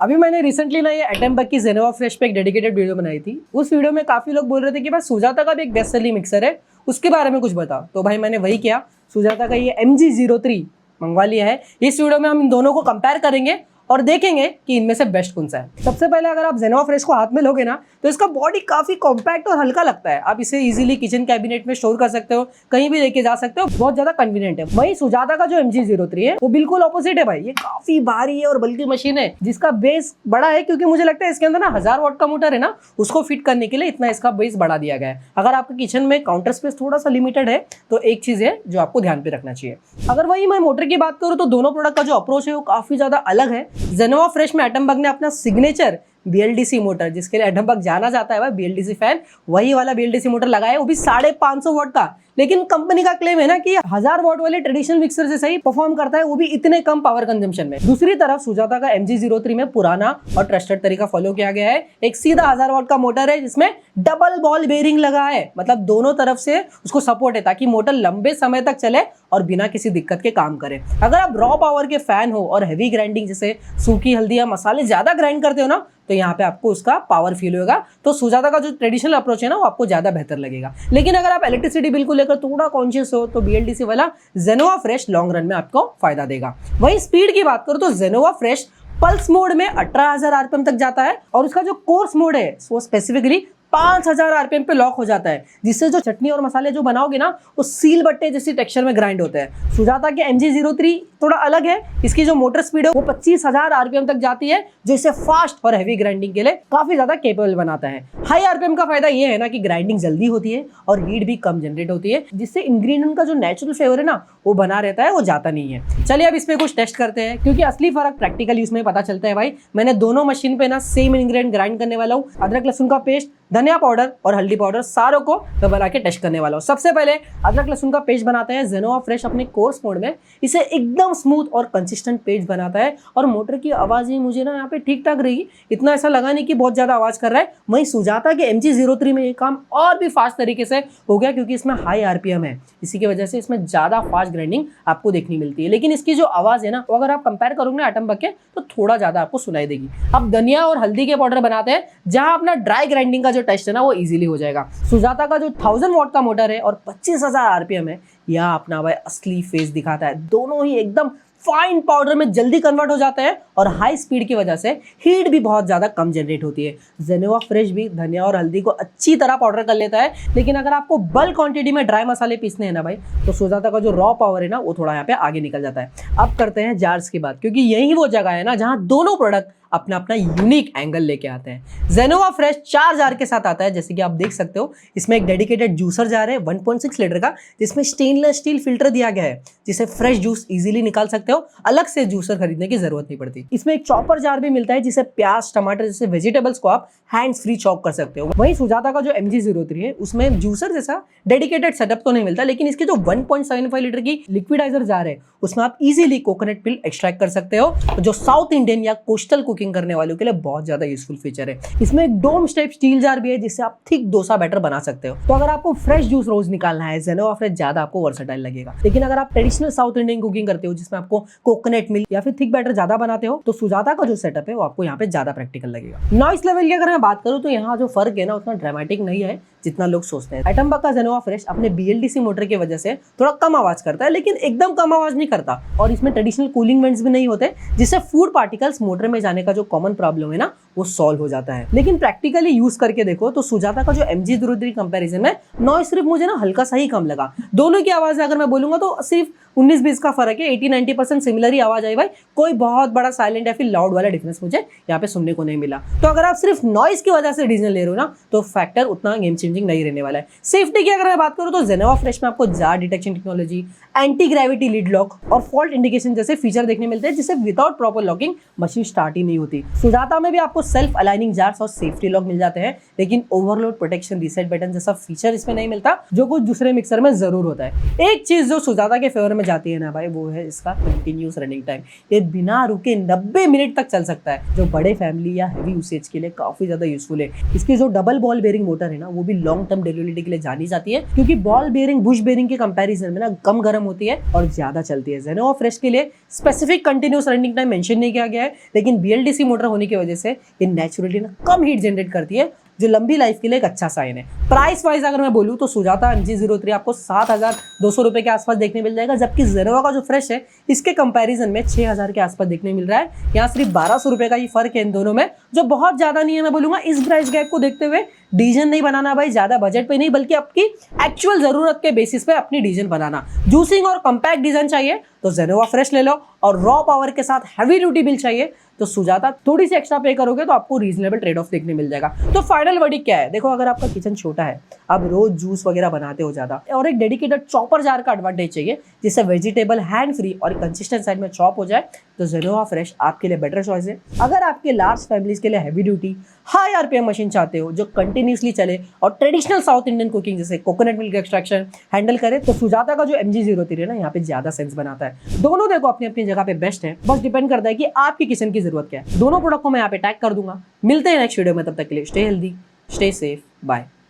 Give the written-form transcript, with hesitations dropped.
अभी मैंने रिसेंटली ना ये एटम्बक की जेनोवा फ्रेश पे एक डेडिकेटेड वीडियो बनाई थी। उस वीडियो में काफी लोग बोल रहे थे कि भाई सुजाता का भी एक बेस्ट सेलिंग मिक्सर है, उसके बारे में कुछ बता। तो भाई मैंने वही किया, सुजाता का ये MG03 मंगवा लिया है। इस वीडियो में हम इन दोनों को कंपेयर करेंगे और देखेंगे कि इनमें से बेस्ट कौन सा है। सबसे पहले अगर आप जेनोवा फ्रेश को हाथ में लोगे ना तो इसका बॉडी काफी कॉम्पैक्ट और हल्का लगता है। आप इसे इजीली किचन कैबिनेट में स्टोर कर सकते हो, कहीं भी लेके जा सकते हो, बहुत ज्यादा कन्वीनियंट है। वहीं सुजाता का जो MG03 है वो बिल्कुल ऑपोजिट है भाई। ये काफी भारी है और बल्कि मशीन है जिसका बेस बड़ा है, क्योंकि मुझे लगता है इसके अंदर ना 1000 वाट का मोटर है ना, उसको फिट करने के लिए इतना इसका बेस बढ़ा दिया गया है। अगर आपके किचन में काउंटर स्पेस थोड़ा सा लिमिटेड है तो एक चीज है जो आपको ध्यान पे रखना चाहिए। अगर वही मैं मोटर की बात करूँ तो दोनों प्रोडक्ट का जो अप्रोच है वो काफी ज्यादा अलग है। जेनोवा फ्रेश में एटम्बक ने अपना सिग्नेचर BLDC मोटर, जिसके लिए एटम्बक जाना जाता है भाई, BLDC फैन, वही वाला BLDC मोटर लगाया है, वो भी 550 वाट का। लेकिन कंपनी का क्लेम है ना कि 1000 वाट वाले ट्रेडिशनल मिक्सर से सही परफॉर्म करता है, वो भी इतने कम पावर कंजम्पशन में। दूसरी तरफ सुजाता का MG03 में पुराना और ट्रस्टेड तरीका फॉलो किया गया है। एक सीधा 1000 वाट का मोटर है जिसमें डबल बॉल बेरिंग लगा है, मतलब दोनों तरफ से उसको सपोर्ट है ताकि मोटर लंबे समय तक चले और बिना किसी दिक्कत के काम करे। अगर आप रॉ पावर के फैन हो और हैवी ग्राइंडिंग जैसे सूखी हल्दी या मसाले ज्यादा ग्राइंड करते हो ना, तो यहाँ पे आपको उसका पावर फील होगा। तो सुजाता का जो ट्रेडिशनल अप्रोच है ना वो आपको ज्यादा बेहतर लगेगा। लेकिन अगर आप इलेक्ट्रिसिटी बिल को लेकर थोड़ा कॉन्शियस हो तो BLDC वाला जेनोवा फ्रेश लॉन्ग रन में आपको फायदा देगा। वहीं स्पीड की बात करो तो जेनोवा फ्रेश पल्स मोड में 18000 RPM तक जाता है और उसका जो कोर्स मोड है वो स्पेसिफिकली 5000 RPM पे लॉक हो जाता है, जिससे जो चटनी और मसाले जो बनाओगे ना वो सील बट्टे जैसी टेक्सचर में ग्राइंड होते हैं। सुजाता के MG03 थोड़ा अलग है, इसकी जो मोटर स्पीड है वो 25000 RPM तक जाती है, जो इसे फास्ट और हैवी ग्राइंडिंग के लिए काफी ज्यादा केपेबल बनाता है। हाई RPM का फायदा ये है ना कि ग्राइंडिंग जल्दी होती है और हीट भी कम जनरेट होती है, जिससे इंग्रेडिएंट का जो नेचुरल फ्लेवर है ना वो बना रहता है, वो जाता नहीं है। चलिए अब इसमें कुछ टेस्ट करते हैं, क्योंकि असली फर्क प्रैक्टिकल यूज में पता चलता है भाई। मैंने दोनों मशीन पे ना सेम इंग्रेडिएंट ग्राइंड करने वाला हूँ। अदरक लहसुन का पेस्ट, धनिया पाउडर और हल्दी पाउडर, सारों को मैं बना के टेस्ट करने वाला हूँ। सबसे पहले अदरक लहसुन का पेस्ट बनाते हैं जेनोवा फ्रेश अपने कोर्स मोड में। इसे एकदम स्मूथ और कंसिस्टेंट पेस्ट बनाता है और मोटर की आवाज ही मुझे ना यहाँ पे ठीक ठाक रहेगी, इतना ऐसा लगा नहीं कि बहुत ज्यादा आवाज कर रहा है। वहीं सुजाता के MG03 में ये काम और भी फास्ट तरीके से हो गया, क्योंकि इसमें हाई RPM है, इसी की वजह से इसमें ज्यादा फास्ट ग्राइंडिंग आपको देखनी मिलती है। लेकिन इसकी जो आवाज है ना वो अगर आप कंपेयर करोगे ना एटम्बक के तो थोड़ा ज्यादा आपको सुनाई देगी। अब धनिया और हल्दी के पाउडर बनाते हैं, जहां अपना ड्राई ग्राइंडिंग का जो टेस्ट है ना वो इजीली हो जाएगा। सुजाता का जो 1000 वाट का मोटर है और 25000 RPM है, यह अपना भाई असली फेस दिखाता है। दोनों ही एकदम फाइन पाउडर में जल्दी कन्वर्ट हो जाते हैं और हाई स्पीड की वजह से हीट भी बहुत ज्यादा कम जनरेट होती है। जेनोवा फ्रेश भी धनिया और हल्दी को अच्छी तरह पाउडर कर लेता है, लेकिन अगर आपको बल्क क्वांटिटी में ड्राई मसाले पीसने हैं ना भाई, तो सुजाता का जो रॉ पावर है ना वो थोड़ा यहाँ पे आगे निकल जाता है। अब करते हैं जार्स की बात, क्योंकि यही वो जगह है ना जहां दोनों प्रोडक्ट अपना अपना यूनिक एंगल लेके आते हैं। जेनोवा फ्रेश 4 जार के साथ आता है, जैसे कि आप देख सकते हो। इसमें एक डेडिकेटेड जूसर जार है 1.6 लीटर का, जिसमें स्टेनलेस स्टील फिल्टर दिया गया है, जिसे फ्रेश जूस इजीली निकाल सकते हो, अलग से जूसर खरीदने की जरूरत नहीं पड़ती। इसमें एक चॉपर जार भी मिलता है, जिसे प्याज टमाटर जैसे वेजिटेबल्स को आप हैंड्स फ्री चॉप कर सकते हो। वहीं सुजाता का जो MG03 है उसमें जूसर जैसा डेडिकेटेड सेटअप तो नहीं मिलता, लेकिन इसकी जो 1.75 लीटर की लिक्विडाइजर जार है उसमें आप इजीली कोकोनट पिल एक्सट्रैक्ट कर सकते हो, जो साउथ इंडियन या कोस्टल कुकिंग करने वालों के लिए बहुत ज्यादा यूजफुल फीचर है। इसमें एक डोम स्टेप स्टील जार भी है, जिससे आप थिक डोसा बैटर बना सकते हो। तो अगर आपको फ्रेश जूस रोज निकालना है, जेनोवा फ्रेश ज्यादा आपको वर्सेटाइल लगेगा। लेकिन अगर आप ट्रेडिशनल साउथ इंडियन कुकिंग करते हो जिसमें आपको कोकोनट मिल्क या फिर थिक बैटर ज्यादा बनाते हो, तो सुजाता का जो सेटअप है वो आपको यहाँ पे ज्यादा प्रैक्टिकल लगेगा। नॉइस लेवल की अगर मैं बात करूँ तो यहाँ जो फर्क है ना उतना ड्रामेटिक नहीं है जितना लोग सोचते हैं। एटम्बक का जेनोवा फ्रेश अपने BLDC मोटर की वजह से थोड़ा कम आवाज करता है, लेकिन एकदम कम आवाज नहीं करता, और इसमें ट्रेडिशनल कूलिंग वेंट्स भी नहीं होते, जिससे फूड पार्टिकल्स मोटर में जाने का जो कॉमन प्रॉब्लम है ना वो सॉल्व हो जाता है। लेकिन प्रैक्टिकली यूज करके देखो तो सुजाता का जो MG03 कंपैरिजन में नॉइस सिर्फ मुझे ना हल्का सा ही कम लगा। दोनों की आवाज अगर मैं बोलूंगा तो सिर्फ 19-20 का फर्क है, 80-90% सिमिलर ही आवाज आई भाई। कोई बहुत बड़ा साइलेंट या फिर लाउड वाला डिफरेंस मुझे यहाँ पे सुनने को नहीं मिला। तो अगर आप सिर्फ नॉइस की वजह से डिसीजन ले रहे हो ना तो फैक्टर उतना गेम चेंजिंग नहीं रहने वाला है। सेफ्टी की अगर मैं बात करूँ तो जेनोवा फ्रेश में आपको jar detection technology, anti gravity lid lock और फॉल्ट इंडिकेशन जैसे फीचर देखने मिलते हैं, जिससे without proper locking machine start ही नहीं होती। सुजाता में भी आपको सेल्फ अलाइनिंग जार्स और सेफ्टी लॉक मिल जाते हैं, लेकिन ओवरलोड प्रोटेक्शन रीसेट बटन जैसा फीचर इसमें नहीं मिलता जो कुछ दूसरे मिक्सर में जरूर होता है। एक चीज जो सुजाता के फेवर में जाती है ना भाई, वो है इसका कंटिन्यूस रनिंग टाइम। ये बिना रुके 90 मिनट तक चल सकता है, जो बड़े फैमिली या हैवी यूसेज के लिए काफी ज्यादा यूजफुल है। इसकी जो डबल बॉल बेयरिंग मोटर है ना, वो भी लॉन्ग टर्म ड्यूरेबिलिटी के लिए जानी जाती है, क्योंकि बॉल बेयरिंग बुश बेयरिंग के कंपैरिजन में ना कम गर्म होती है और ज्यादा चलती है। जेनोवा फ्रेश के लिए specific continuous running time mention नहीं किया गया है, लेकिन BLDC मोटर होने की वजह से ये नेचुरली ना कम हीट जनरेट करती है, जो लंबी लाइफ के लिए एक अच्छा साइन है। प्राइस वाइज अगर मैं बोलूँ तो सुजाता MG03 आपको 7,200 रुपए के आसपास देखने मिल जाएगा, जबकि जेनोवा का जो फ्रेश है इसके कंपैरिजन में 6,000 के आसपास देखने मिल रहा है। यहाँ सिर्फ 1,200 रुपए का ही फर्क है इन दोनों में, जो बहुत ज्यादा नहीं है। मैं बोलूंगा इस प्राइस गैप को देखते हुए डिसीजन नहीं बनाना भाई, ज्यादा बजट पे नहीं, बल्कि आपकी एक्चुअल जरूरत के बेसिस पे अपनी डिसीजन बनाना। जूसिंग और कॉम्पैक्ट डिजाइन चाहिए तो जेनोवा फ्रेश ले लो, और रॉ पावर के साथ हैवी ड्यूटी बिल चाहिए तो सुजाता। थोड़ी सी एक्स्ट्रा पे करोगे तो आपको रीजनेबल ट्रेड ऑफ देखने मिल जाएगा। तो फाइनल वर्डिक्ट क्या है? देखो, अगर आपका किचन छोटा है, आप रोज जूस वगैरह बनाते हो ज्यादा, और एक डेडिकेटेड चॉपर जार का एडवांटेज चाहिए जिससे वेजिटेबल हैंड फ्री और कंसिस्टेंट साइज में चॉप हो जाए, तो जेनोवा फ्रेश आपके लिए बेटर चॉइस है। अगर आपके लार्ज फैमिलीज के लिए heavy duty high RPM machine चाहते हो जो कंटिन्यूसली चले और ट्रेडिशनल साउथ इंडियन कुकिंग जैसे कोकोनट मिल्क एक्सट्रैक्शन हैंडल करे, तो सुजाता का जो MG03 है ना, यहाँ पे ज्यादा सेंस बनाता है। दोनों देखो अपनी अपनी जगह पे बेस्ट है, बस डिपेंड करता है कि आपकी किचन की जरूरत क्या है। दोनों प्रोडक्ट को मैं यहाँ पे टैग कर दूंगा। मिलते हैं नेक्स्ट वीडियो में, तब तक के लिए stay healthy, stay safe, bye.